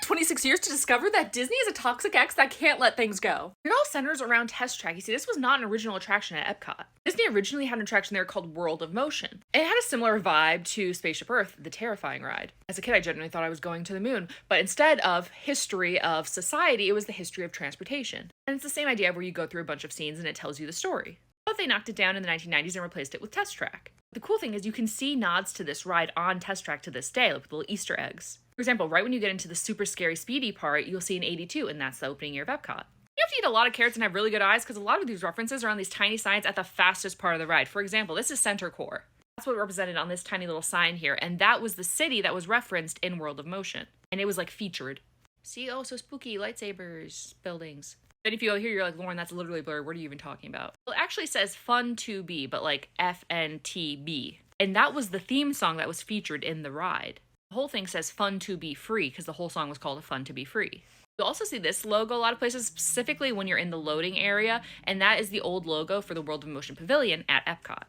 26 years to discover that Disney is a toxic ex that can't let things go. It all centers around Test Track. You see, this was not an original attraction at Epcot. Disney originally had an attraction there called World of Motion. It had a similar vibe to Spaceship Earth, the terrifying ride. As a kid, I genuinely thought I was going to the moon, but instead of history of society, it was the history of transportation. And it's the same idea where you go through a bunch of scenes and it tells you the story. But they knocked it down in the 1990s and replaced it with Test Track. The cool thing is you can see nods to this ride on Test Track to this day, like with little Easter eggs. For example, right when you get into the super scary speedy part, you'll see an 82, and that's the opening year of Epcot. You have to eat a lot of carrots and have really good eyes because a lot of these references are on these tiny signs at the fastest part of the ride. For example, this is Center Core. That's what represented on this tiny little sign here, and that was the city that was referenced in World of Motion. And it was like featured. See, oh, so spooky, lightsabers, buildings. Then if you go here, you're like, Lauren, that's literally blurred. What are you even talking about? Well, it actually says Fun to Be, but like FNTB. And that was the theme song that was featured in the ride. The whole thing says Fun to Be Free because the whole song was called Fun to Be Free. You'll also see this logo a lot of places, specifically when you're in the loading area, and that is the old logo for the World of Motion Pavilion at Epcot.